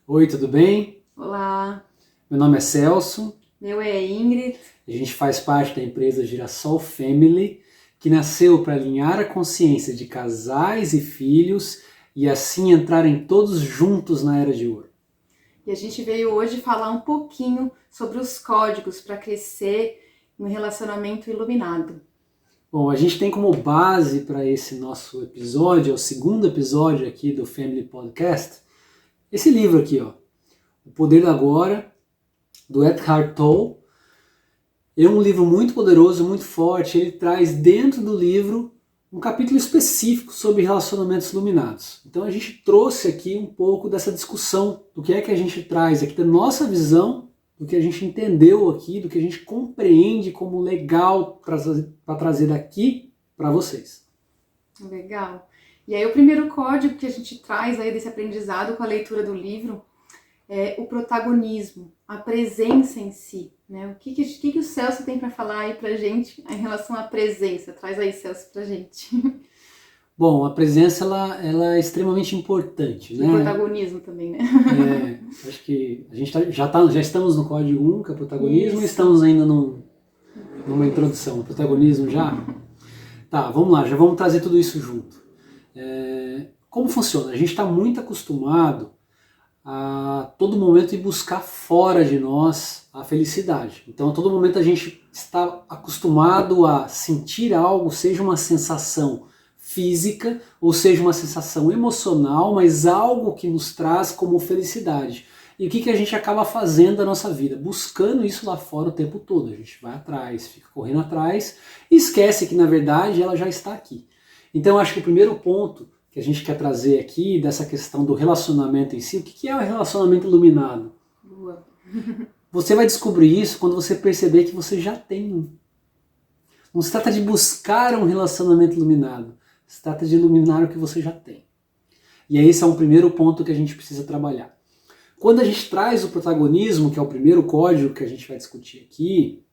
Oi, tudo bem? Olá, Meu nome é Celso, meu é Ingrid. a gente faz parte da empresa Girassol Family, que nasceu para alinhar a consciência de casais e filhos e assim entrarem todos juntos na Era de Ouro. E a gente veio hoje falar um pouquinho sobre os códigos para crescer no relacionamento iluminado. Bom, a gente tem como base para esse nosso episódio, é o segundo episódio aqui do Family Podcast, esse livro aqui, ó, O Poder do Agora, do Eckhart Tolle. É um livro muito poderoso, muito forte. Ele traz dentro do livro um capítulo específico sobre relacionamentos iluminados. Então a gente trouxe aqui um pouco dessa discussão do que é que a gente traz aqui da nossa visão, do que a gente entendeu aqui, do que a gente compreende como legal para trazer daqui para vocês. Legal. E aí o primeiro código que a gente traz aí desse aprendizado com a leitura do livro é o protagonismo, a presença em si, né? O que o Celso tem para falar aí pra gente em relação à presença? Traz aí, Celso, pra gente. Bom, a presença ela é extremamente importante, né? E o protagonismo também, né? Acho que a gente já estamos no código 1, que é o protagonismo, Isso. e estamos ainda numa introdução. Protagonismo já? Tá, vamos lá, já vamos trazer tudo isso junto. Como funciona? A gente está muito acostumado a todo momento ir buscar fora de nós a felicidade. Então a todo momento a gente está acostumado a sentir algo, seja uma sensação física ou seja uma sensação emocional, mas algo que nos traz como felicidade. E o que a gente acaba fazendo da nossa vida? Buscando isso lá fora o tempo todo. A gente vai atrás, fica correndo atrás e esquece que na verdade ela já está aqui. Então acho que o primeiro ponto que a gente quer trazer aqui, dessa questão do relacionamento em si, o que é o relacionamento iluminado? Boa. Você vai descobrir isso quando você perceber que você já tem um. Não se trata de buscar um relacionamento iluminado, se trata de iluminar o que você já tem. E aí esse é um primeiro ponto que a gente precisa trabalhar. Quando a gente traz o protagonismo, que é o primeiro código que a gente vai discutir aqui,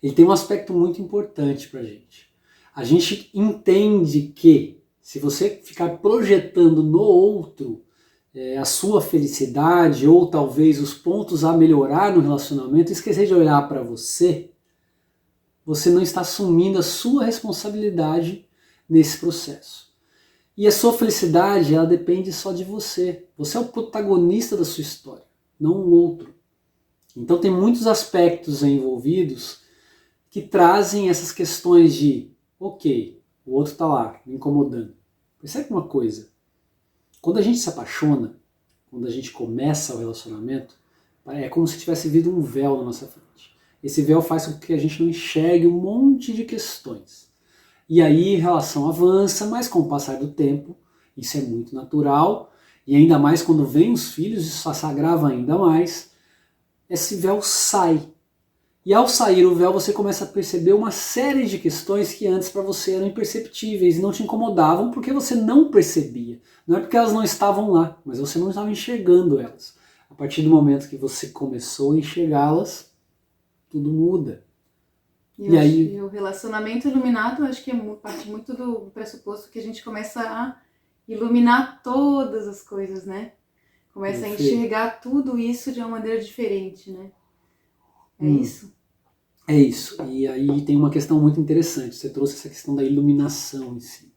ele tem um aspecto muito importante pra gente. A gente entende que se você ficar projetando no outro a sua felicidade ou talvez os pontos a melhorar no relacionamento, esquecer de olhar para você, você não está assumindo a sua responsabilidade nesse processo. E a sua felicidade, ela depende só de você. Você é o protagonista da sua história, não o outro. Então tem muitos aspectos envolvidos que trazem essas questões de, ok, o outro está lá, me incomodando. Percebe uma coisa? Quando a gente se apaixona, quando a gente começa o relacionamento, é como se tivesse vindo um véu na nossa frente. Esse véu faz com que a gente não enxergue um monte de questões. E aí a relação avança, mas com o passar do tempo, isso é muito natural, e ainda mais quando vem os filhos, isso se agrava ainda mais, esse véu sai. E ao sair o véu, você começa a perceber uma série de questões que antes para você eram imperceptíveis e não te incomodavam porque você não percebia. Não é porque elas não estavam lá, mas você não estava enxergando elas. A partir do momento que você começou a enxergá-las, tudo muda. E aí o relacionamento iluminado, acho que parte muito do pressuposto que a gente começa a iluminar todas as coisas, né? Começa a enxergar tudo isso de uma maneira diferente, né? É isso? É isso. E aí tem uma questão muito interessante. Você trouxe essa questão da iluminação em si.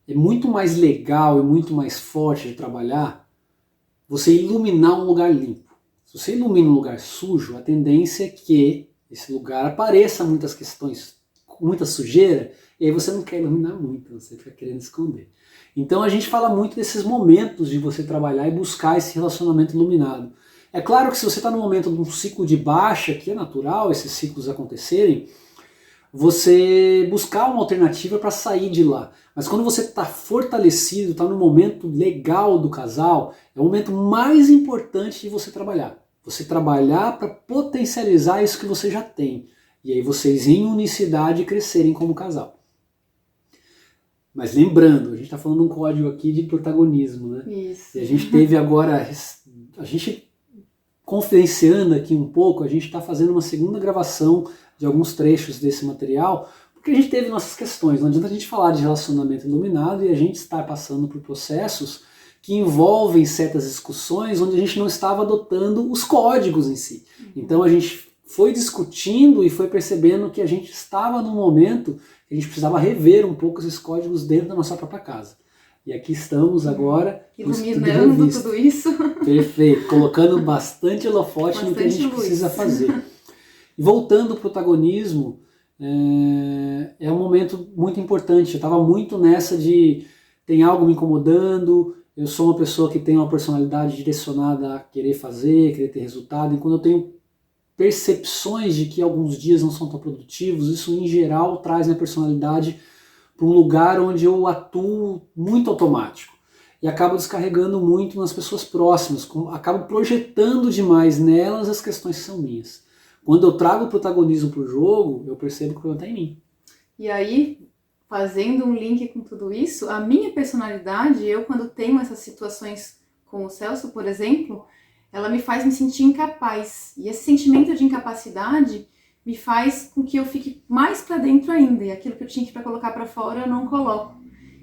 É muito mais legal e muito mais forte de trabalhar você iluminar um lugar limpo. Se você ilumina um lugar sujo, a tendência é que esse lugar apareça muitas questões, muita sujeira, e aí você não quer iluminar muito, você fica querendo esconder. Então a gente fala muito desses momentos de você trabalhar e buscar esse relacionamento iluminado. É claro que se você está no momento de um ciclo de baixa, que é natural esses ciclos acontecerem, você buscar uma alternativa para sair de lá. Mas quando você está fortalecido, está no momento legal do casal, é o momento mais importante de você trabalhar. Você trabalhar para potencializar isso que você já tem. E aí vocês em unicidade crescerem como casal. Mas lembrando, a gente está falando de um código aqui de protagonismo, né? Isso. E a gente teve agora, a gente confidenciando aqui um pouco, a gente está fazendo uma segunda gravação de alguns trechos desse material, porque a gente teve nossas questões. Não adianta a gente falar de relacionamento iluminado e a gente está passando por processos que envolvem certas discussões onde a gente não estava adotando os códigos em si. Então a gente foi discutindo e foi percebendo que a gente estava num momento que a gente precisava rever um pouco esses códigos dentro da nossa própria casa. E aqui estamos agora iluminando tudo isso. Perfeito, colocando bastante holofote no que a gente precisa fazer. E voltando ao protagonismo, é um momento muito importante. Eu estava muito nessa de tem algo me incomodando, eu sou uma pessoa que tem uma personalidade direcionada a querer fazer, querer ter resultado, e quando eu tenho percepções de que alguns dias não são tão produtivos, isso em geral traz minha personalidade para um lugar onde eu atuo muito automático e acabo descarregando muito nas pessoas próximas, acabo projetando demais nelas as questões que são minhas. Quando eu trago o protagonismo para o jogo, eu percebo que o problema está em mim. E aí, fazendo um link com tudo isso, a minha personalidade, eu quando tenho essas situações com o Celso, por exemplo, ela me faz me sentir incapaz. E esse sentimento de incapacidade me faz com que eu fique mais para dentro ainda. E aquilo que eu tinha que colocar para fora, eu não coloco.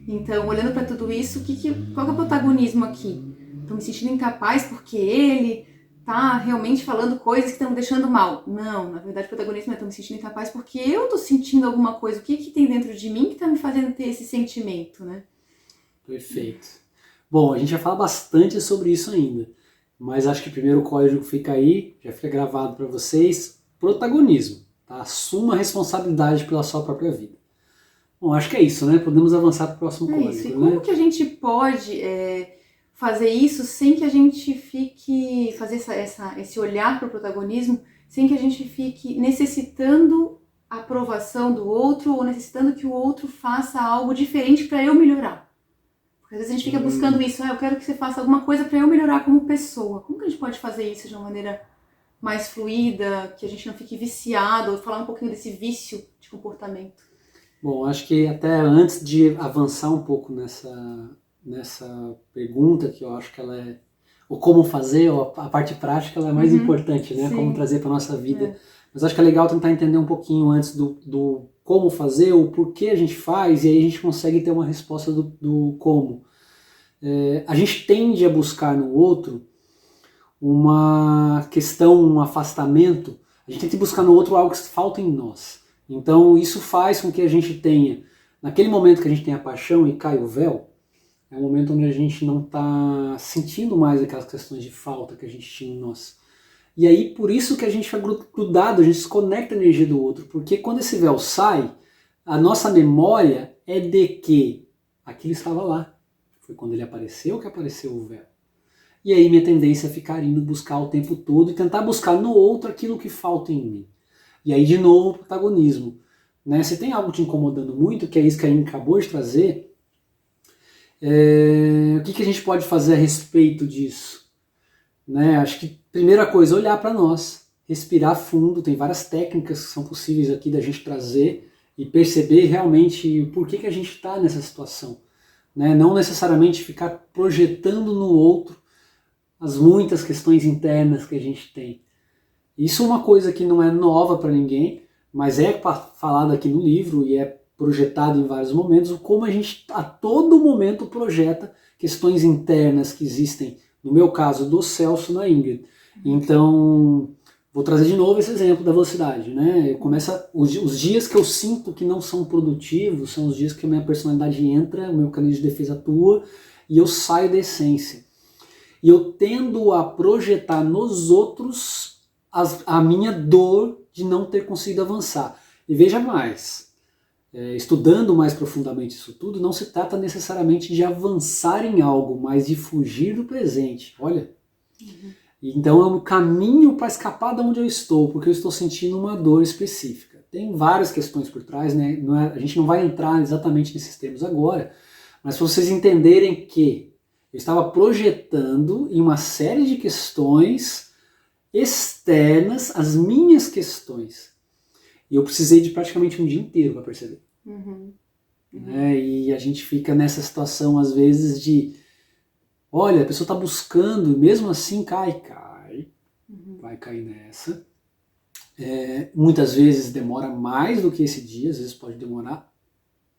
Então, olhando para tudo isso, qual que é o protagonismo aqui? Estou me sentindo incapaz porque ele tá realmente falando coisas que estão me deixando mal. Não, na verdade o protagonismo é estou me sentindo incapaz porque eu estou sentindo alguma coisa. O que tem dentro de mim que está me fazendo ter esse sentimento, né? Perfeito. Bom, a gente vai falar bastante sobre isso ainda. Mas acho que o primeiro código fica aí, já fica gravado para vocês, protagonismo. Tá? Assuma a responsabilidade pela sua própria vida. Bom, acho que é isso, né? Podemos avançar para o próximo código. Isso. E como que a gente pode fazer isso sem que a gente fique, fazer esse olhar para o protagonismo, sem que a gente fique necessitando a aprovação do outro ou necessitando que o outro faça algo diferente para eu melhorar? Porque às vezes a gente fica buscando isso, eu quero que você faça alguma coisa para eu melhorar como pessoa. Como que a gente pode fazer isso de uma maneira mais fluida, que a gente não fique viciado, ou falar um pouquinho desse vício de comportamento? Bom, acho que até antes de avançar um pouco nessa pergunta, que eu acho que ela é o como fazer, ou a parte prática, ela é mais importante, né? Sim. Como trazer para nossa vida. Mas acho que é legal tentar entender um pouquinho antes do como fazer, o porquê a gente faz, e aí a gente consegue ter uma resposta do como. A gente tende a buscar no outro uma questão, um afastamento, a gente tenta buscar no outro algo que falta em nós. Então isso faz com que a gente tenha, naquele momento que a gente tem a paixão e cai o véu, é um momento onde a gente não está sentindo mais aquelas questões de falta que a gente tinha em nós. E aí por isso que a gente fica grudado, a gente desconecta a energia do outro, porque quando esse véu sai, a nossa memória é de que aquilo estava lá. Foi quando ele apareceu que apareceu o véu. E aí minha tendência é ficar indo buscar o tempo todo e tentar buscar no outro aquilo que falta em mim. E aí de novo o protagonismo. Né? Se tem algo te incomodando muito, que é isso que a Aline acabou de trazer, o que a gente pode fazer a respeito disso? Né? Acho que primeira coisa, olhar para nós, respirar fundo, tem várias técnicas que são possíveis aqui da gente trazer e perceber realmente por que a gente está nessa situação. Né? Não necessariamente ficar projetando no outro as muitas questões internas que a gente tem. Isso é uma coisa que não é nova para ninguém, mas é falado aqui no livro e é projetado em vários momentos, como a gente a todo momento projeta questões internas que existem, no meu caso, do Celso na Ingrid. Então, vou trazer de novo esse exemplo da velocidade. Né? Os dias que eu sinto que não são produtivos são os dias que a minha personalidade entra, o meu mecanismo de defesa atua e eu saio da essência. E eu tendo a projetar nos outros a minha dor de não ter conseguido avançar. E veja mais, estudando mais profundamente isso tudo, não se trata necessariamente de avançar em algo, mas de fugir do presente. Olha, então é um caminho para escapar de onde eu estou, porque eu estou sentindo uma dor específica. Tem várias questões por trás, né? A gente não vai entrar exatamente nesses termos agora, mas para vocês entenderem que eu estava projetando em uma série de questões externas as minhas questões. E eu precisei de praticamente um dia inteiro para perceber. E a gente fica nessa situação, às vezes, de olha, a pessoa está buscando, e mesmo assim cai, vai cair nessa. Muitas vezes demora mais do que esse dia, às vezes pode demorar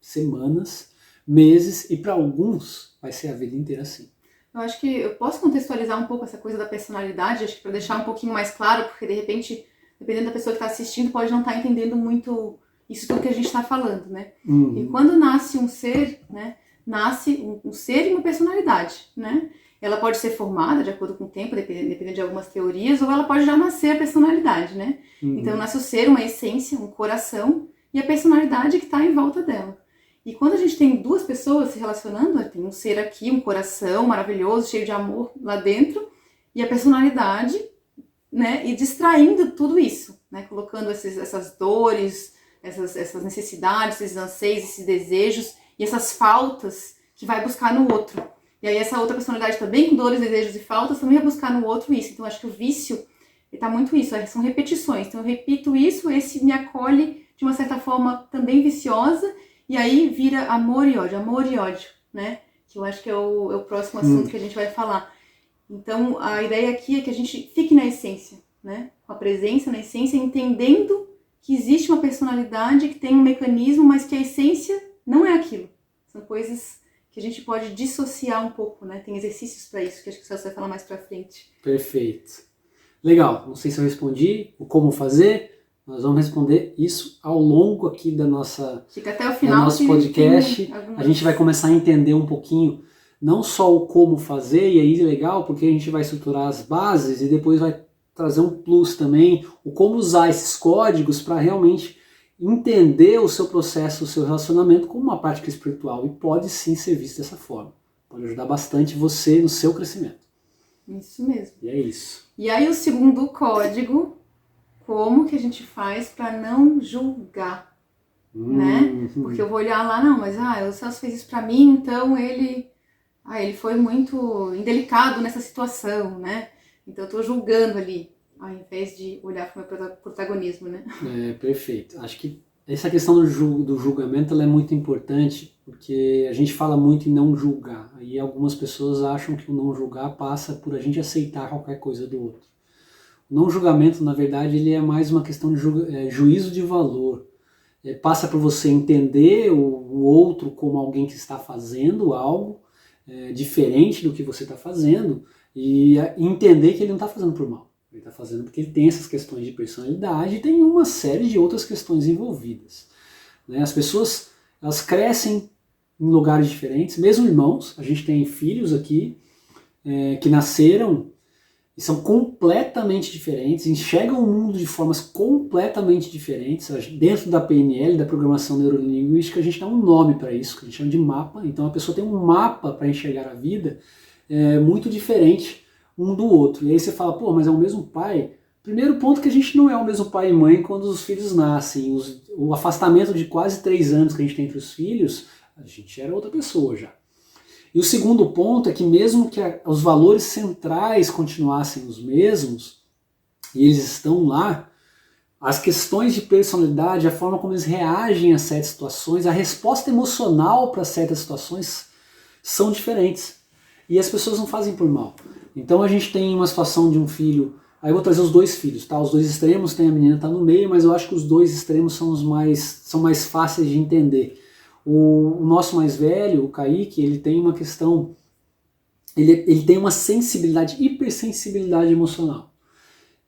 semanas, meses, e para alguns vai ser a vida inteira assim. Eu acho que eu posso contextualizar um pouco essa coisa da personalidade, acho que para deixar um pouquinho mais claro, porque de repente, dependendo da pessoa que está assistindo, pode não estar entendendo muito isso tudo que a gente está falando, né? E quando nasce um ser, né, nasce um ser e uma personalidade, né? Ela pode ser formada de acordo com o tempo, dependendo de algumas teorias, ou ela pode já nascer a personalidade, né? Então nasce o ser, uma essência, um coração, e a personalidade que está em volta dela. E quando a gente tem duas pessoas se relacionando, tem um ser aqui, um coração maravilhoso, cheio de amor lá dentro, e a personalidade, né? E distraindo tudo isso, né? Colocando essas dores, essas necessidades, esses anseios, esses desejos e essas faltas que vai buscar no outro. E aí essa outra personalidade também, com dores, desejos e faltas, também vai buscar no outro isso. Então acho que o vício está muito isso, são repetições. Então eu repito isso, esse me acolhe de uma certa forma também viciosa, e aí vira amor e ódio, né? Que eu acho que é o próximo assunto que a gente vai falar. Então a ideia aqui é que a gente fique na essência, né? Com a presença na essência, entendendo que existe uma personalidade que tem um mecanismo, mas que a essência não é aquilo. São coisas que a gente pode dissociar um pouco, né? Tem exercícios para isso, que acho que você vai falar mais para frente. Perfeito. Legal, não sei se eu respondi o como fazer, nós vamos responder isso ao longo aqui da nossa, fica até o final do nosso podcast. A gente vai começar a entender um pouquinho, não só o como fazer, e aí é legal, porque a gente vai estruturar as bases e depois vai trazer um plus também, o como usar esses códigos para realmente entender o seu processo, o seu relacionamento como uma prática espiritual, e pode sim ser visto dessa forma. Pode ajudar bastante você no seu crescimento. Isso mesmo. E é isso. E aí o segundo código, como que a gente faz para não julgar, né? Porque eu vou olhar lá, não, mas o Celso fez isso para mim, então ele foi muito indelicado nessa situação, né? Então eu tô julgando ali, ao invés de olhar para o meu protagonismo, né? Perfeito. Acho que essa questão do julgamento ela é muito importante, porque a gente fala muito em não julgar. Aí algumas pessoas acham que o não julgar passa por a gente aceitar qualquer coisa do outro. O não julgamento, na verdade, ele é mais uma questão de juízo de valor. Passa por você entender o outro como alguém que está fazendo algo diferente do que você está fazendo, e entender que ele não está fazendo por mal. Ele está fazendo porque ele tem essas questões de personalidade e tem uma série de outras questões envolvidas. Né? As pessoas, elas crescem em lugares diferentes, mesmo irmãos. A gente tem filhos aqui que nasceram e são completamente diferentes, enxergam o mundo de formas completamente diferentes. Dentro da PNL, da programação neurolinguística, a gente dá um nome para isso, que a gente chama de mapa. Então a pessoa tem um mapa para enxergar a vida muito diferente um do outro. E aí você fala, pô, mas é o mesmo pai? Primeiro ponto que a gente não é o mesmo pai e mãe quando os filhos nascem. O afastamento de quase 3 anos que a gente tem entre os filhos, a gente era outra pessoa já. E o segundo ponto é que mesmo que os valores centrais continuassem os mesmos, e eles estão lá, as questões de personalidade, a forma como eles reagem a certas situações, a resposta emocional para certas situações são diferentes. E as pessoas não fazem por mal. Então a gente tem uma situação de um filho, aí eu vou trazer os 2 filhos, tá? Os 2 extremos, tem a menina que tá no meio, mas eu acho que os 2 extremos são mais fáceis de entender. O nosso mais velho, o Kaique, ele tem uma questão, ele tem uma sensibilidade, hipersensibilidade emocional.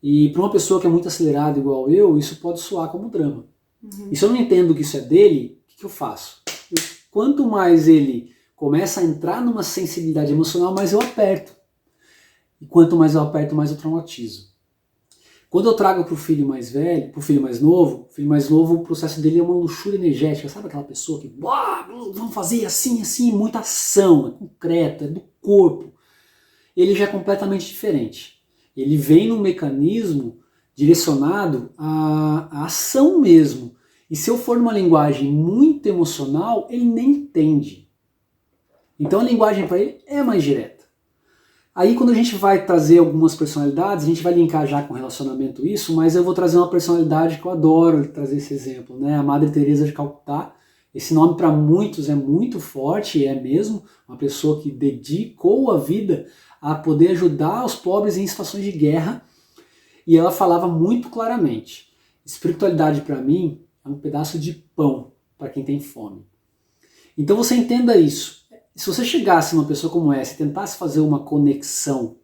E para uma pessoa que é muito acelerada igual eu, isso pode soar como drama. E se eu não entendo que isso é dele, o que eu faço? Quanto mais ele começa a entrar numa sensibilidade emocional, mais eu aperto. E quanto mais eu aperto, mais eu traumatizo. Quando eu trago para o filho mais velho, para o filho mais novo, o processo dele é uma luxúria energética. Sabe aquela pessoa que, vamos fazer assim, assim, muita ação, é concreto, é do corpo. Ele já é completamente diferente. Ele vem num mecanismo direcionado à ação mesmo. E se eu for numa linguagem muito emocional, ele nem entende. Então a linguagem para ele é mais direta. Aí quando a gente vai trazer algumas personalidades, a gente vai linkar já com relacionamento isso, mas eu vou trazer uma personalidade que eu adoro trazer esse exemplo, né? A Madre Teresa de Calcutá. Esse nome para muitos é muito forte, é mesmo uma pessoa que dedicou a vida a poder ajudar os pobres em situações de guerra, e ela falava muito claramente: espiritualidade para mim é um pedaço de pão para quem tem fome. Então você entenda isso. se você chegasse numa pessoa como essa e tentasse fazer uma conexão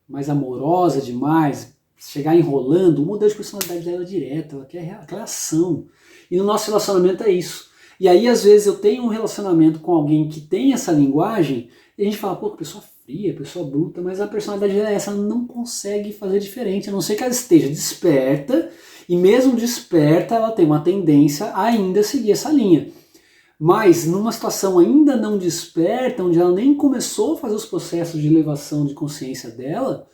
mais amorosa demais, chegar enrolando, o modelo de personalidade dela é direto, ela quer ação. E no nosso relacionamento é isso. E aí, às vezes, eu tenho um relacionamento com alguém que tem essa linguagem, e a gente fala, pô, que pessoa fria, pessoa bruta, mas a personalidade dela é essa, ela não consegue fazer diferente, a não ser que ela esteja desperta, e mesmo desperta, ela tem uma tendência a ainda seguir essa linha. Mas numa situação ainda não desperta, onde ela nem começou a fazer os processos de elevação de consciência dela,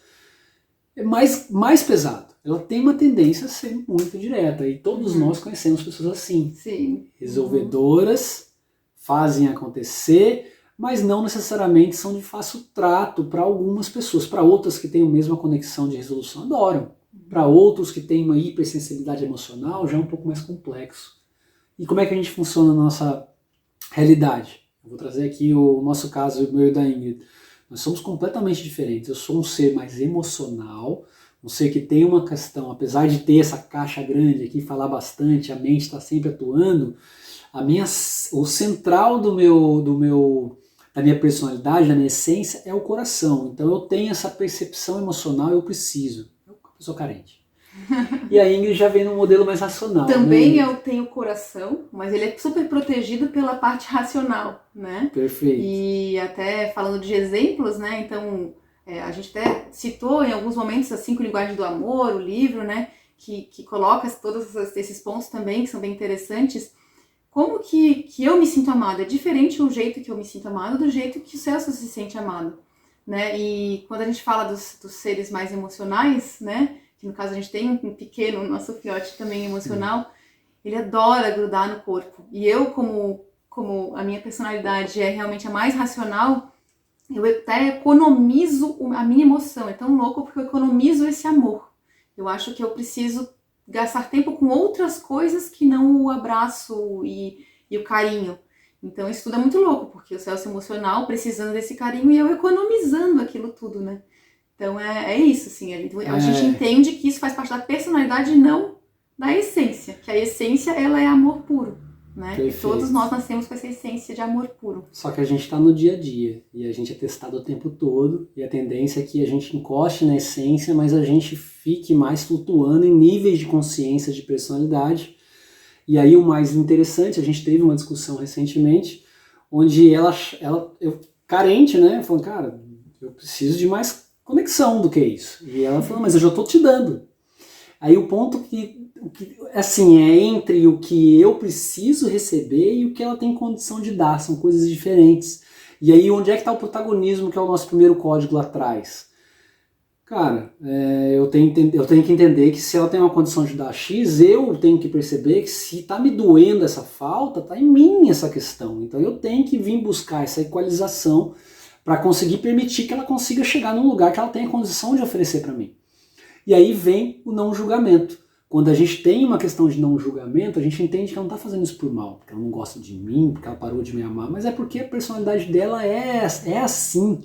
é mais pesado. Ela tem uma tendência a ser muito direta, e todos nós conhecemos pessoas assim. Sim. Resolvedoras, fazem acontecer, mas não necessariamente são de fácil trato para algumas pessoas. Para outras que têm a mesma conexão de resolução, adoram. Para outros que têm uma hipersensibilidade emocional, já é um pouco mais complexo. E como é que a gente funciona na nossa realidade? Eu vou trazer aqui o nosso caso, meu e da Ingrid. Nós somos completamente diferentes. Eu sou um ser mais emocional, um ser que tem uma questão, apesar de ter essa caixa grande aqui, falar bastante, a mente está sempre atuando, o central da minha personalidade, da minha essência, é o coração. Então eu tenho essa percepção emocional, eu preciso. Eu sou carente. E a Ingrid já vem num modelo mais racional. Também né? eu tenho coração, mas ele é super protegido pela parte racional, né? Perfeito. E até falando de exemplos, né? Então, a gente até citou em alguns momentos as 5 linguagens do amor, o livro, né? Que coloca todos esses pontos também, que são bem interessantes. Como que eu me sinto amado? É diferente o jeito que eu me sinto amado do jeito que o Celso se sente amado, né? E quando a gente fala dos seres mais emocionais, né? Que no caso a gente tem um pequeno, nosso filhote também emocional, ele adora grudar no corpo. E eu, como a minha personalidade é realmente a mais racional, eu até economizo a minha emoção. É tão louco porque eu economizo esse amor. Eu acho que eu preciso gastar tempo com outras coisas que não o abraço e o carinho. Então isso tudo é muito louco, porque o Celso emocional precisando desse carinho e eu economizando aquilo tudo, né? Então é isso, assim, a gente entende que isso faz parte da personalidade e não da essência, que a essência ela é amor puro, né? E todos nós nascemos com essa essência de amor puro. Só que a gente está no dia a dia, e a gente é testado o tempo todo, e a tendência é que a gente encoste na essência, mas a gente fique mais flutuando em níveis de consciência, de personalidade. E aí o mais interessante, a gente teve uma discussão recentemente, onde eu carente, né, falando, cara, eu preciso de mais conexão do que isso. E ela falou, mas eu já estou te dando. Aí o ponto que assim, é entre o que eu preciso receber e o que ela tem condição de dar, são coisas diferentes. E aí onde é que está o protagonismo, que é o nosso primeiro código lá atrás? Cara, eu tenho que entender que se ela tem uma condição de dar X, eu tenho que perceber que se está me doendo essa falta, está em mim essa questão. Então eu tenho que vir buscar essa equalização para conseguir permitir que ela consiga chegar num lugar que ela tenha condição de oferecer para mim. E aí vem o não julgamento. Quando a gente tem uma questão de não julgamento, a gente entende que ela não está fazendo isso por mal, porque ela não gosta de mim, porque ela parou de me amar, mas é porque a personalidade dela é assim.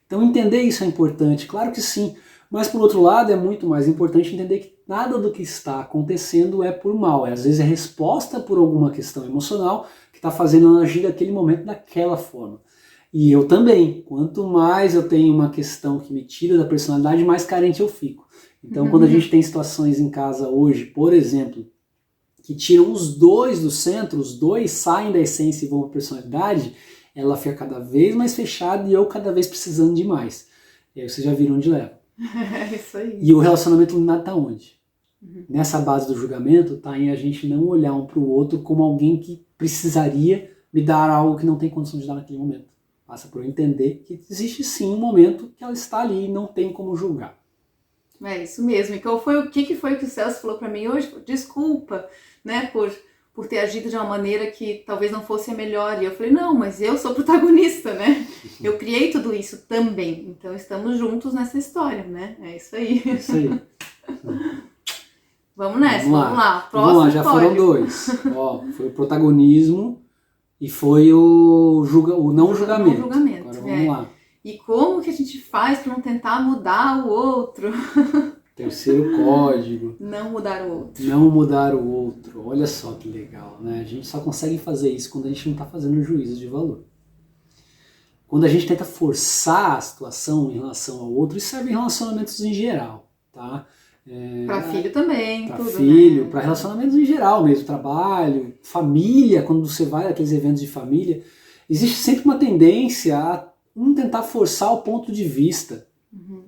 Então entender isso é importante, claro que sim. Mas por outro lado é muito mais importante entender que nada do que está acontecendo é por mal. Às vezes é resposta por alguma questão emocional que está fazendo ela agir naquele momento daquela forma. E eu também. Quanto mais eu tenho uma questão que me tira da personalidade, mais carente eu fico. Então, quando a gente tem situações em casa hoje, por exemplo, que tiram os dois do centro, os dois saem da essência e vão para a personalidade, ela fica cada vez mais fechada e eu cada vez precisando de mais. E aí vocês já viram onde leva. É isso aí. E o relacionamento iluminado está onde? Nessa base do julgamento, está em a gente não olhar um para o outro como alguém que precisaria me dar algo que não tem condição de dar naquele momento. Passa por eu entender que existe sim um momento que ela está ali e não tem como julgar. É isso mesmo. E o que foi que o Celso falou para mim hoje? Desculpa, né, por ter agido de uma maneira que talvez não fosse a melhor. E eu falei, não, mas eu sou protagonista, né? Eu criei tudo isso também. Então estamos juntos nessa história, né? É isso aí. É isso aí. Vamos nessa, vamos lá. Próximo vamos lá, já foram 2. Ó, foi o protagonismo e foi o não julgamento. Agora vamos lá. E como que a gente faz para não tentar mudar o outro? Terceiro código. Não mudar o outro. Não mudar o outro. Olha só que legal, né? A gente só consegue fazer isso quando a gente não está fazendo juízo de valor. quando a gente tenta forçar a situação em relação ao outro, isso serve em relacionamentos em geral, tá? Para filho também, para tudo, filho, né? para relacionamentos em geral mesmo, trabalho, família, quando você vai naqueles eventos de família, existe sempre uma tendência a tentar forçar o ponto de vista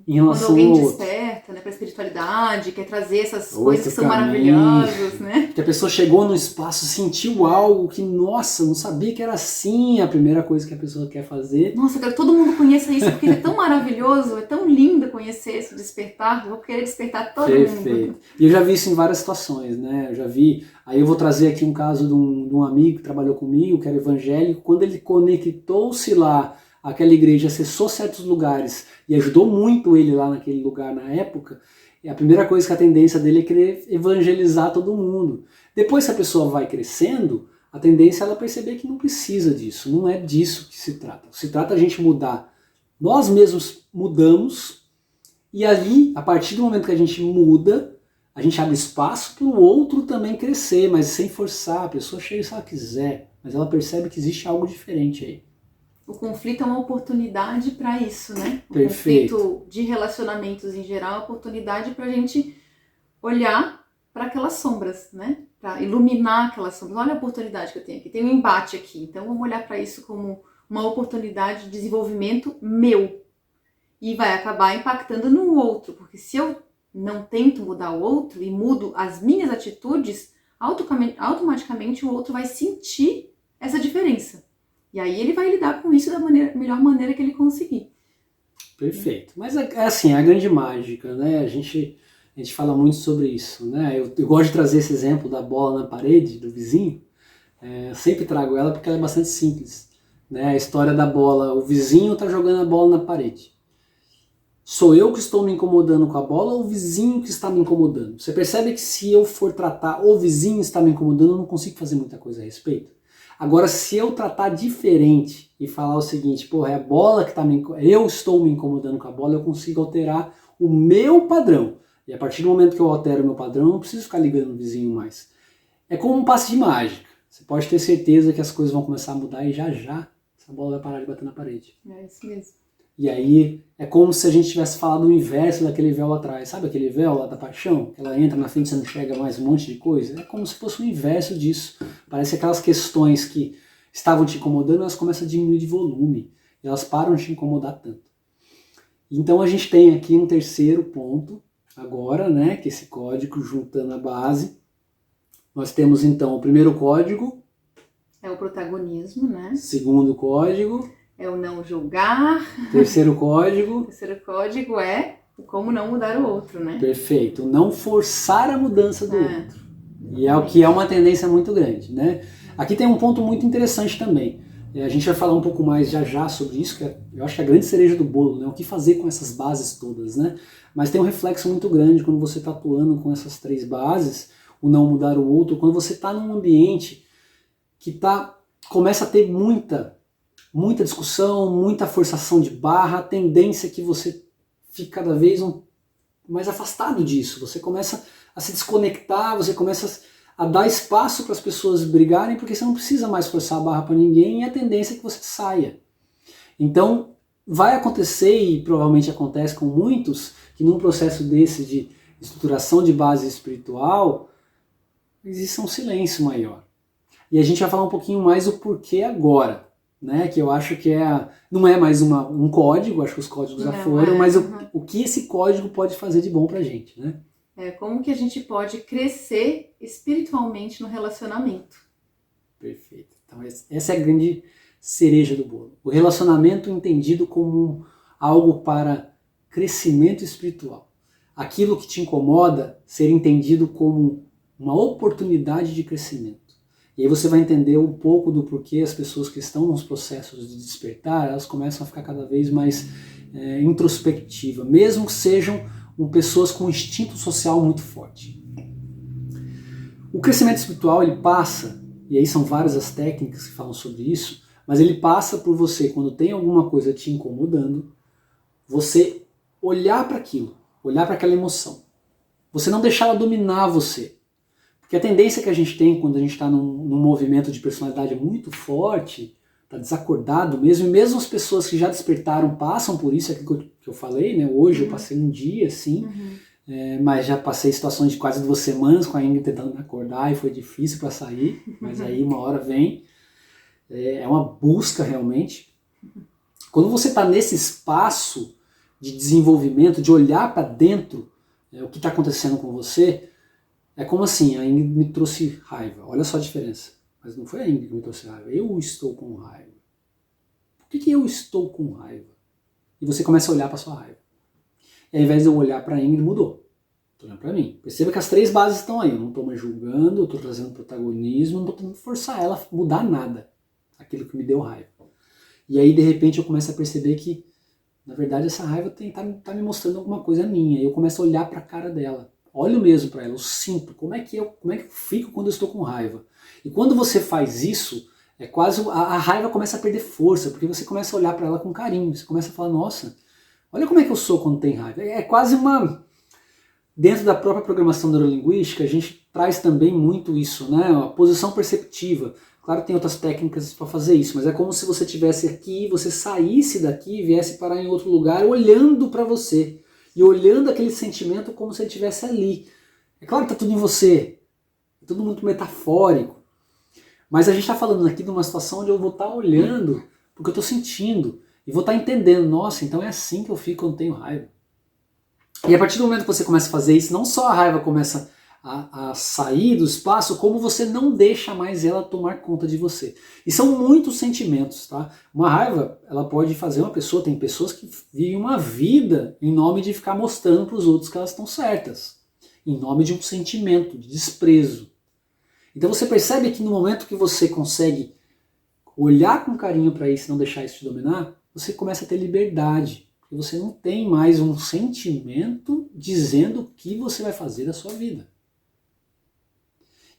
em Quando relação alguém ao outro. desperta, né, para espiritualidade, quer trazer essas Outro coisas que são caminho. maravilhosas, né? Que a pessoa chegou no espaço, sentiu algo que, nossa, não sabia que era assim, a primeira coisa que a pessoa quer fazer. Nossa, eu quero que todo mundo conheça isso, porque ele é tão maravilhoso, é tão lindo conhecer esse despertar, eu vou querer despertar todo Perfeito. mundo. E eu já vi isso em várias situações, né? Eu já vi. Aí eu vou trazer aqui um caso de um amigo que trabalhou comigo, que era evangélico. Quando ele conectou-se lá, aquela igreja acessou certos lugares e ajudou muito ele lá naquele lugar na época, e a primeira coisa que a tendência dele é querer evangelizar todo mundo. Depois que a pessoa vai crescendo, a tendência é ela perceber que não precisa disso, não é disso que se trata. Se trata a gente mudar. Nós mesmos mudamos. E ali, a partir do momento que a gente muda, a gente abre espaço para o outro também crescer, mas sem forçar. A pessoa chega se ela quiser, mas ela percebe que existe algo diferente aí. O conflito é uma oportunidade para isso, né? O Perfeito. conflito de relacionamentos em geral é uma oportunidade para a gente olhar para aquelas sombras, né? Para iluminar aquelas sombras. Olha a oportunidade que eu tenho aqui. Tem um embate aqui. Então vamos olhar para isso como uma oportunidade de desenvolvimento meu. E vai acabar impactando no outro. Porque se eu não tento mudar o outro e mudo as minhas atitudes, automaticamente o outro vai sentir essa diferença. E aí ele vai lidar com isso da melhor maneira que ele conseguir. Perfeito. Mas é assim, é a grande mágica, né? A gente fala muito sobre isso, né? Eu gosto de trazer esse exemplo da bola na parede do vizinho. Eu sempre trago ela porque ela é bastante simples, né? A história da bola, o vizinho está jogando a bola na parede. Sou eu que estou me incomodando com a bola ou o vizinho que está me incomodando? Você percebe que se eu for tratar o vizinho está me incomodando, eu não consigo fazer muita coisa a respeito? Agora, se eu tratar diferente e falar o seguinte, porra, é a bola que está eu estou me incomodando com a bola, eu consigo alterar o meu padrão. E a partir do momento que eu altero o meu padrão, eu não preciso ficar ligando no vizinho mais. É como um passe de mágica. Você pode ter certeza que as coisas vão começar a mudar e já essa bola vai parar de bater na parede. É isso mesmo. E aí é como se a gente tivesse falado o inverso daquele véu lá atrás. Sabe aquele véu lá da paixão? Que ela entra na frente e você não enxerga mais um monte de coisa? É como se fosse o inverso disso. Parece que aquelas questões que estavam te incomodando, elas começam a diminuir de volume. E elas param de te incomodar tanto. Então a gente tem aqui um terceiro ponto, agora, né? Que esse código juntando a base. Nós temos então o primeiro código. É o protagonismo, né? Segundo código. É o não julgar. Terceiro código. O terceiro código é o como não mudar o outro, né? Perfeito. Não forçar a mudança do outro. E é o que é uma tendência muito grande, né? Aqui tem um ponto muito interessante também. A gente vai falar um pouco mais já sobre isso, que eu acho que é a grande cereja do bolo, né? O que fazer com essas bases todas, né? Mas tem um reflexo muito grande quando você está atuando com essas três bases, o não mudar o outro, quando você está num ambiente que começa a ter muita discussão, muita forçação de barra, a tendência é que você fique cada vez mais afastado disso. Você começa a se desconectar, você começa a dar espaço para as pessoas brigarem, porque você não precisa mais forçar a barra para ninguém e a tendência é que você saia. Então, vai acontecer, e provavelmente acontece com muitos, que num processo desse de estruturação de base espiritual, existe um silêncio maior. E a gente vai falar um pouquinho mais o porquê agora. Né, que eu acho que não é mais um código, acho que os códigos já foram, mas o que esse código pode fazer de bom pra gente, né? Como que a gente pode crescer espiritualmente no relacionamento. Perfeito. Então essa é a grande cereja do bolo. O relacionamento entendido como algo para crescimento espiritual. Aquilo que te incomoda ser entendido como uma oportunidade de crescimento. E aí você vai entender um pouco do porquê as pessoas que estão nos processos de despertar, elas começam a ficar cada vez mais introspectivas, mesmo que sejam pessoas com um instinto social muito forte. O crescimento espiritual, ele passa, e aí são várias as técnicas que falam sobre isso, mas ele passa por você, quando tem alguma coisa te incomodando, você olhar para aquilo, olhar para aquela emoção. Você não deixar ela dominar você. Porque a tendência que a gente tem quando a gente está num movimento de personalidade muito forte, tá desacordado mesmo, e mesmo as pessoas que já despertaram passam por isso, é aquilo que eu falei, né? Hoje eu passei um dia assim, mas já passei situações de quase 2 semanas com a Ingrid tentando me acordar e foi difícil para sair, mas aí uma hora vem, é uma busca realmente. Quando você está nesse espaço de desenvolvimento, de olhar para dentro, o que está acontecendo com você, é como assim, a Ingrid me trouxe raiva, olha só a diferença, mas não foi a Ingrid que me trouxe raiva, eu estou com raiva. Por que eu estou com raiva? E você começa a olhar para sua raiva. E ao invés de eu olhar para a Ingrid, mudou. Estou olhando para mim. Perceba que as 3 bases estão aí. Eu não estou mais julgando, eu estou trazendo protagonismo, não estou tentando forçar ela a mudar nada. Aquilo que me deu raiva. E aí, de repente, eu começo a perceber que, na verdade, essa raiva tá me mostrando alguma coisa minha. E eu começo a olhar para a cara dela. Olho mesmo para ela, eu sinto. Como é que eu fico quando eu estou com raiva? E quando você faz isso, é quase a raiva começa a perder força, porque você começa a olhar para ela com carinho. Você começa a falar, nossa, olha como é que eu sou quando tem raiva. É quase uma... Dentro da própria programação neurolinguística, a gente traz também muito isso, né? A posição perceptiva. Claro que tem outras técnicas para fazer isso, mas é como se você estivesse aqui, você saísse daqui e viesse parar em outro lugar olhando para você. E olhando aquele sentimento como se ele estivesse ali. É claro que está tudo em você. É tudo muito metafórico. Mas a gente está falando aqui de uma situação onde eu vou estar olhando porque eu estou sentindo. E vou estar entendendo, nossa, então é assim que eu fico quando tenho raiva. E a partir do momento que você começa a fazer isso, não só a raiva começa a sair do espaço, como você não deixa mais ela tomar conta de você. E são muitos sentimentos, tá? Uma raiva, ela pode fazer uma pessoa, tem pessoas que vivem uma vida em nome de ficar mostrando para os outros que elas estão certas. Em nome de um sentimento de desprezo. Então você percebe que no momento que você consegue olhar com carinho para isso e não deixar isso te dominar, você começa a ter liberdade. Porque você não tem mais um sentimento dizendo o que você vai fazer da sua vida.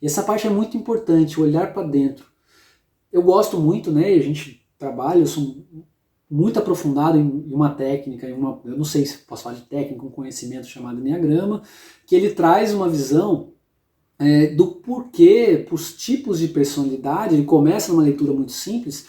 E essa parte é muito importante, olhar para dentro. Eu gosto muito, né? A gente trabalha, eu sou muito aprofundado em uma técnica, eu não sei se posso falar de técnica, um conhecimento chamado Enneagrama, que ele traz uma visão do porquê, para os tipos de personalidade, ele começa numa leitura muito simples,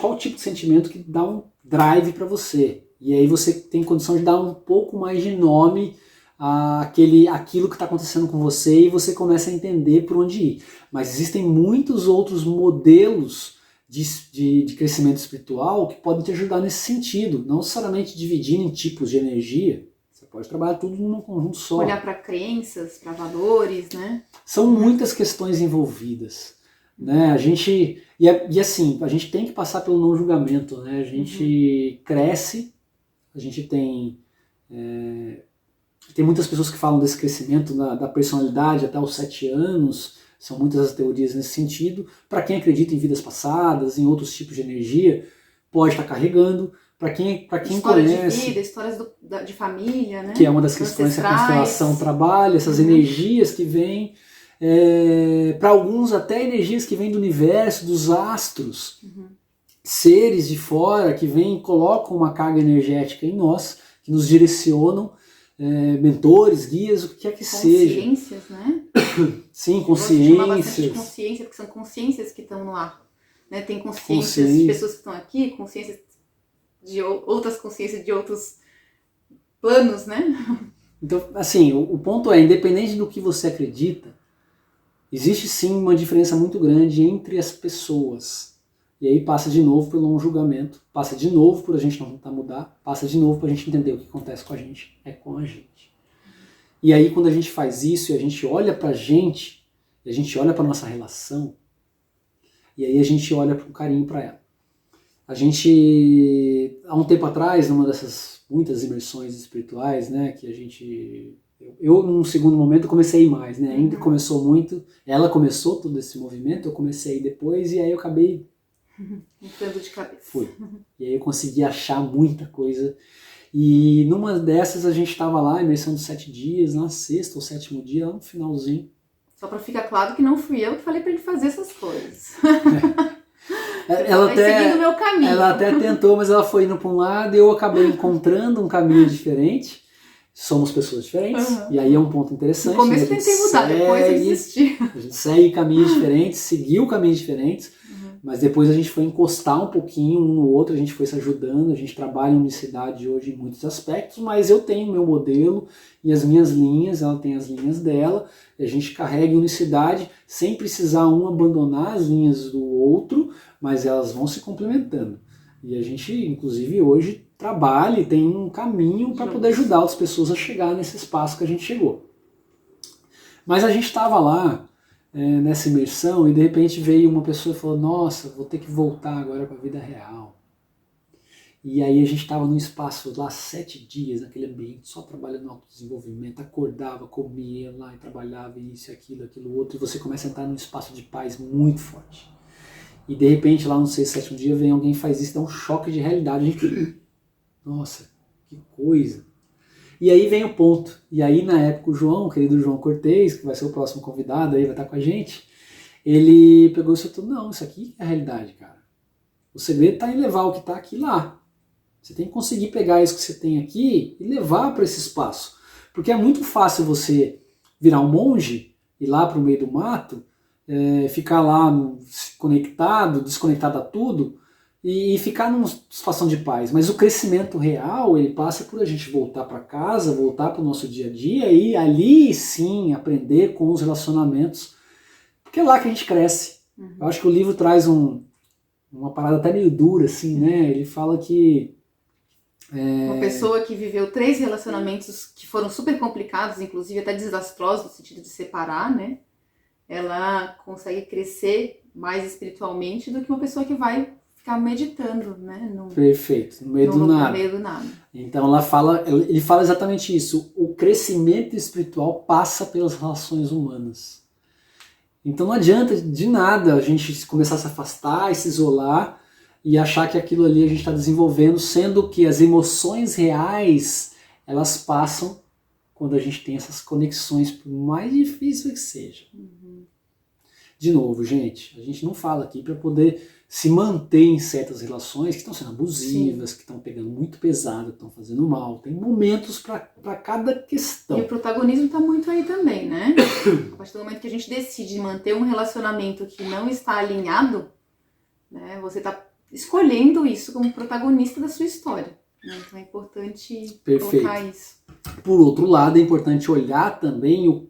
qual tipo de sentimento que dá um drive para você. E aí você tem condição de dar um pouco mais de nome àquilo que está acontecendo com você e você começa a entender por onde ir. Mas existem muitos outros modelos de crescimento espiritual que podem te ajudar nesse sentido, não necessariamente dividindo em tipos de energia. Você pode trabalhar tudo num conjunto só. Olhar para crenças, para valores, né? São muitas questões envolvidas, né? A gente tem que passar pelo não julgamento, né? A gente cresce, a gente tem muitas pessoas que falam desse crescimento da personalidade até os 7 anos, são muitas as teorias nesse sentido. Para quem acredita em vidas passadas, em outros tipos de energia, pode estar carregando. Para quem História conhece, de vida, histórias de família, né? Que é uma das questões que a constelação trabalha, essas energias que vêm, para alguns até energias que vêm do universo, dos astros, seres de fora que vêm e colocam uma carga energética em nós, que nos direcionam, mentores, guias, o que quer que seja. Consciências, né? Sim, consciências. Consciência, porque são consciências que estão no ar. Né? Tem consciências de pessoas que estão aqui, consciências de outras consciências de outros planos, né? Então, assim, o ponto é, independente do que você acredita, existe sim uma diferença muito grande entre as pessoas. E aí passa de novo pelo não julgamento, passa de novo por a gente não tentar mudar, passa de novo para a gente entender o que acontece com a gente, é com a gente. E aí quando a gente faz isso e a gente olha pra gente, e a gente olha pra nossa relação, e aí a gente olha com carinho para ela. A gente, há um tempo atrás, numa dessas muitas imersões espirituais, né, que a gente... Eu, num segundo momento, comecei a ir mais, né, ainda começou muito, ela começou todo esse movimento, eu comecei a ir depois, e aí eu acabei... Entrando de cabeça. Fui. E aí eu consegui achar muita coisa. E numa dessas a gente estava lá, imersão de 7 dias, na 6º ou 7º dia, lá no finalzinho. Só para ficar claro que não fui eu que falei para ele fazer essas coisas. Ela até, seguindo o meu caminho. Ela até tentou, mas ela foi indo para um lado e eu acabei encontrando um caminho diferente. Somos pessoas diferentes, e aí é um ponto interessante. No começo eu tentei mudar, depois eu desisti. A gente segue caminhos diferentes, seguiu caminhos diferentes, Mas depois a gente foi encostar um pouquinho um no outro, a gente foi se ajudando, a gente trabalha em unicidade hoje em muitos aspectos, mas eu tenho o meu modelo e as minhas linhas, ela tem as linhas dela, e a gente carrega em unicidade sem precisar um abandonar as linhas do outro, mas elas vão se complementando. E a gente, inclusive, hoje trabalha e tem um caminho para poder ajudar as pessoas a chegar nesse espaço que a gente chegou. Mas a gente estava lá, nessa imersão, e de repente veio uma pessoa e falou, nossa, vou ter que voltar agora para a vida real. E aí a gente estava num espaço lá 7 dias, naquele ambiente, só trabalhando no autodesenvolvimento, acordava, comia lá e trabalhava isso, aquilo, outro, e você começa a entrar num espaço de paz muito forte. E de repente lá no 6º, 7º dia vem alguém e faz isso, dá um choque de realidade, a gente, nossa, que coisa. E aí vem o ponto. E aí, na época, o querido João Cortez, que vai ser o próximo convidado aí, vai estar com a gente, ele pegou e falou, não, isso aqui é a realidade, cara. O segredo está em levar o que está aqui lá. Você tem que conseguir pegar isso que você tem aqui e levar para esse espaço. Porque é muito fácil você virar um monge, ir lá para o meio do mato, ficar lá conectado, desconectado a tudo, e ficar numa situação de paz. Mas o crescimento real, ele passa por a gente voltar para casa, voltar para o nosso dia a dia e ali sim aprender com os relacionamentos, porque é lá que a gente cresce. Eu acho que o livro traz uma parada até meio dura, assim, né? Ele fala que uma pessoa que viveu 3 relacionamentos que foram super complicados, inclusive até desastrosos no sentido de separar, né? Ela consegue crescer mais espiritualmente do que uma pessoa que vai ficar meditando, né? Perfeito, no meio do nada. No meio do nada. Então ele fala exatamente isso. O crescimento espiritual passa pelas relações humanas. Então não adianta de nada a gente começar a se afastar e se isolar e achar que aquilo ali a gente está desenvolvendo, sendo que as emoções reais, elas passam quando a gente tem essas conexões, por mais difícil que seja. De novo, gente, a gente não fala aqui para poder se manter em certas relações que estão sendo abusivas, que estão pegando muito pesado, que estão fazendo mal. Tem momentos para cada questão. E o protagonismo está muito aí também, né? A partir do momento que a gente decide manter um relacionamento que não está alinhado, né, você está escolhendo isso como protagonista da sua história. Né? Então é importante colocar isso. Por outro lado, é importante olhar também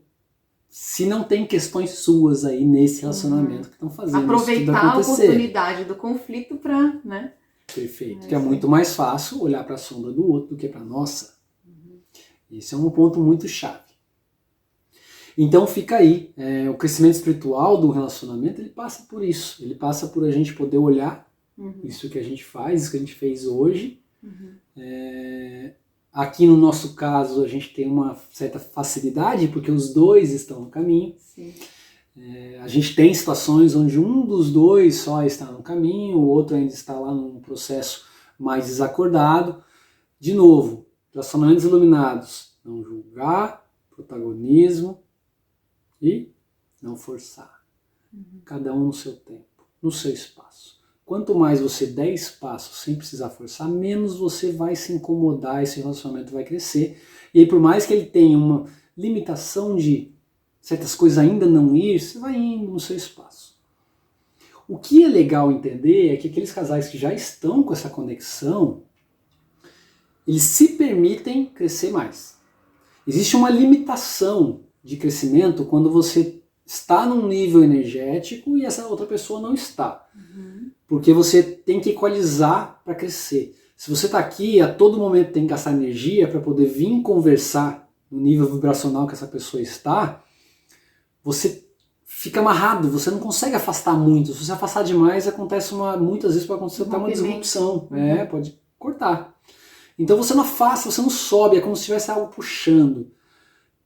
se não tem questões suas aí nesse relacionamento que estão fazendo aproveitar a oportunidade do conflito para, né? Perfeito, que é muito mais fácil olhar para a sombra do outro do que para a nossa. Esse é um ponto muito chave. Então fica aí, o crescimento espiritual do relacionamento, ele passa por isso. Ele passa por a gente poder olhar isso que a gente faz, isso que a gente fez hoje. Aqui no nosso caso a gente tem uma certa facilidade porque os dois estão no caminho. Sim. A gente tem situações onde um dos dois só está no caminho, o outro ainda está lá num processo mais desacordado. De novo, relacionamentos iluminados, não julgar, protagonismo e não forçar. Cada um no seu tempo, no seu espaço. Quanto mais você der espaço sem precisar forçar, menos você vai se incomodar, esse relacionamento vai crescer. E aí, por mais que ele tenha uma limitação de certas coisas ainda não ir, você vai indo no seu espaço. O que é legal entender é que aqueles casais que já estão com essa conexão, eles se permitem crescer mais. Existe uma limitação de crescimento quando você está num nível energético e essa outra pessoa não está. Porque você tem que equalizar para crescer. Se você está aqui, a todo momento tem que gastar energia para poder vir conversar no nível vibracional que essa pessoa está, você fica amarrado, você não consegue afastar muito. Se você afastar demais, acontece muitas vezes pode acontecer até uma disrupção. Pode cortar. Então você não afasta, você não sobe, é como se tivesse algo puxando.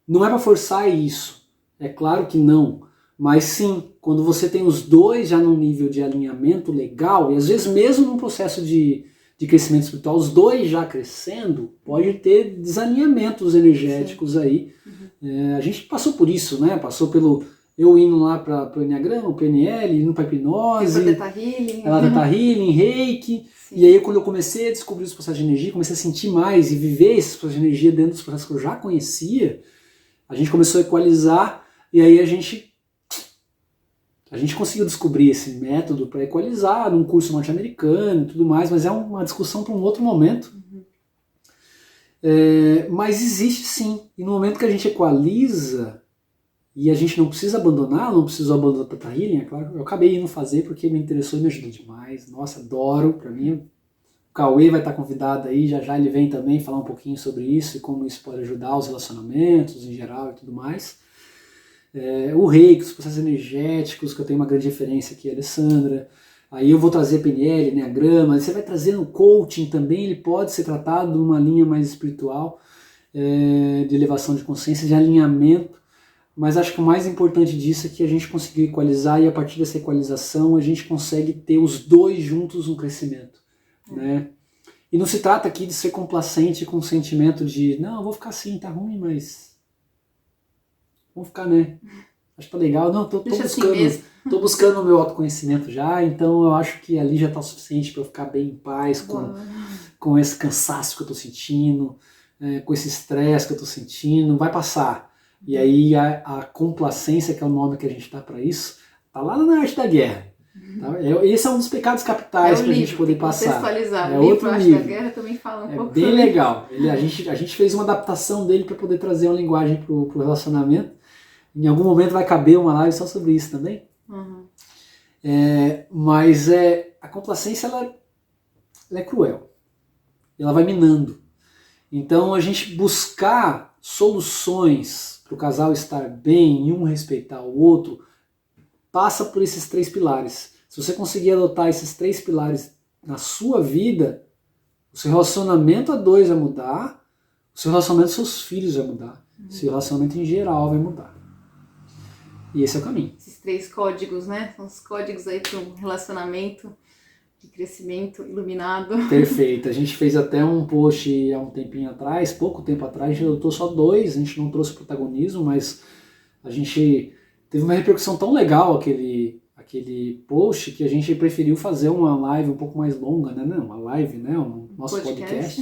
Não é para forçar isso, é claro que não. Mas sim, quando você tem os dois já num nível de alinhamento legal, e às vezes mesmo num processo de crescimento espiritual, os dois já crescendo, pode ter desalinhamentos energéticos aí. A gente passou por isso, né? Passou pelo eu indo lá para o Enneagrama, o PNL, indo para hipnose, Teta Healing, Reiki. Sim. E aí quando eu comecei a descobrir os processos de energia, comecei a sentir mais e viver esses processos de energia dentro dos processos que eu já conhecia, a gente começou a equalizar e aí a gente A gente conseguiu descobrir esse método para equalizar num curso norte-americano e tudo mais, mas é uma discussão para um outro momento. Mas existe sim. E no momento que a gente equaliza, e a gente não precisa abandonar, não precisou abandonar o Theta Healing, é claro, eu acabei indo fazer porque me interessou e me ajudou demais. Nossa, adoro, para mim. O Cauê vai estar convidado aí, já já ele vem também falar um pouquinho sobre isso e como isso pode ajudar os relacionamentos em geral e tudo mais. O Reiki, os processos energéticos, que eu tenho uma grande referência aqui, a Alessandra. Aí eu vou trazer PNL, Enneagrama, você vai trazendo coaching também, ele pode ser tratado numa linha mais espiritual, de elevação de consciência, de alinhamento. Mas acho que o mais importante disso é que a gente conseguiu equalizar e a partir dessa equalização a gente consegue ter os dois juntos no crescimento. Né? E não se trata aqui de ser complacente com o sentimento de não, eu vou ficar assim, tá ruim, mas vamos ficar, né? Acho que tá legal. Não, tô buscando o meu autoconhecimento já, então eu acho que ali já tá o suficiente para eu ficar bem em paz com esse cansaço que eu tô sentindo, com esse estresse que eu tô sentindo, vai passar. E aí a complacência, que é o nome que a gente dá para isso, tá lá na Arte da Guerra. Tá? Esse é um dos pecados capitais para a gente poder passar. Contextualizar. O livro Arte da Guerra também fala um pouco. Bem legal. A gente fez uma adaptação dele para poder trazer uma linguagem para o relacionamento. Em algum momento vai caber uma live só sobre isso também. Mas a complacência ela é cruel. Ela vai minando. Então a gente buscar soluções para o casal estar bem e um respeitar o outro passa por esses 3 pilares. Se você conseguir adotar esses 3 pilares na sua vida, o seu relacionamento a 2 vai mudar, o seu relacionamento com seus filhos vai mudar, o seu relacionamento em geral vai mudar. E esse é o caminho. Esses 3 códigos, né? São os códigos aí para um relacionamento de crescimento iluminado. Perfeito. A gente fez até um post há um tempinho atrás, pouco tempo atrás, a gente adotou só 2, a gente não trouxe protagonismo, mas a gente teve uma repercussão tão legal aquele post que a gente preferiu fazer uma live um pouco mais longa, né? Não, uma live, né? Um nosso podcast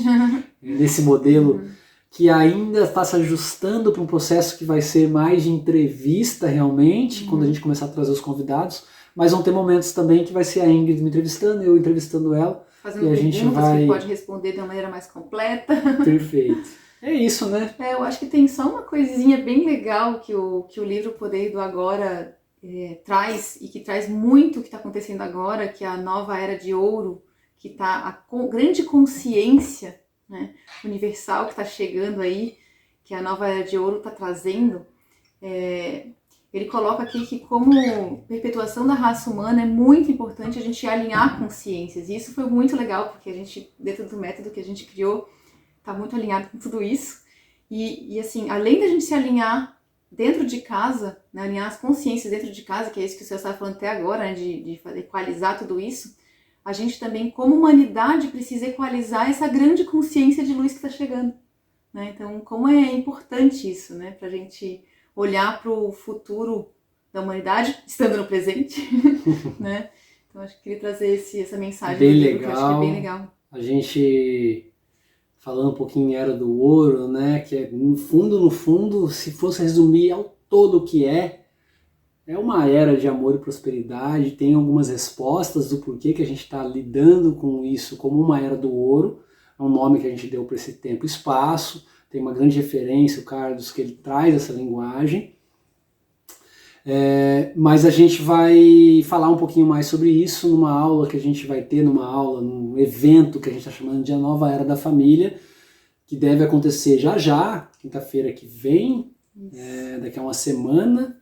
nesse modelo que ainda está se ajustando para um processo que vai ser mais de entrevista realmente, quando a gente começar a trazer os convidados, mas vão ter momentos também que vai ser a Ingrid me entrevistando, eu entrevistando ela. Fazendo e a perguntas gente vai... que pode responder de uma maneira mais completa. Perfeito. É isso, né? Eu acho que tem só uma coisinha bem legal que o livro Poder do Agora traz, e que traz muito o que está acontecendo agora, que é a nova era de ouro, que está a grande consciência, né, universal que está chegando aí, que a nova era de ouro está trazendo. Ele coloca aqui que como perpetuação da raça humana é muito importante a gente alinhar consciências. E isso foi muito legal, porque a gente, dentro do método que a gente criou, está muito alinhado com tudo isso. E assim, além da gente se alinhar dentro de casa, né, alinhar as consciências dentro de casa, que é isso que o senhor estava falando até agora, né, de equalizar tudo isso, a gente também, como humanidade, precisa equalizar essa grande consciência de luz que está chegando. Né? Então, como é importante isso, né, para a gente olhar para o futuro da humanidade, estando no presente, né? Então acho que queria trazer essa mensagem bem do livro, legal. Que eu acho que é bem legal. A gente, falando um pouquinho em Era do Ouro, né, que é, no fundo, se fosse resumir ao todo o que é uma era de amor e prosperidade, tem algumas respostas do porquê que a gente está lidando com isso como uma Era do Ouro, é um nome que a gente deu para esse tempo e espaço. Tem uma grande referência, o Carlos, que ele traz essa linguagem. Mas a gente vai falar um pouquinho mais sobre isso numa aula que a gente vai ter, num evento que a gente está chamando de A Nova Era da Família, que deve acontecer já, quinta-feira que vem, daqui a uma semana.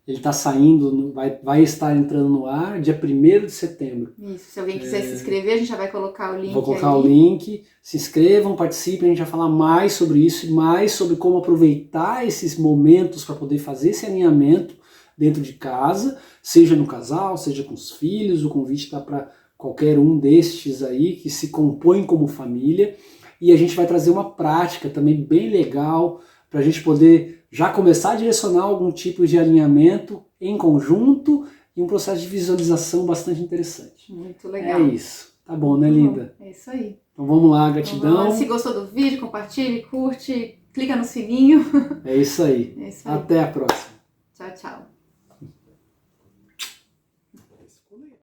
Ele está saindo, vai estar entrando no ar dia 1º de setembro. Isso, se alguém quiser se inscrever, a gente já vai colocar o link. Vou colocar o link, se inscrevam, participem, a gente vai falar mais sobre isso e mais sobre como aproveitar esses momentos para poder fazer esse alinhamento dentro de casa, seja no casal, seja com os filhos. O convite está para qualquer um destes aí que se compõem como família. E a gente vai trazer uma prática também bem legal para a gente poder já começar a direcionar algum tipo de alinhamento em conjunto e um processo de visualização bastante interessante. Muito legal. É isso. Tá bom, né, linda? É isso aí. Então vamos lá, gratidão. Vamos lá. Se gostou do vídeo, compartilhe, curte, clica no sininho. É isso aí. É isso aí. Até a próxima. Tchau, tchau. escolher.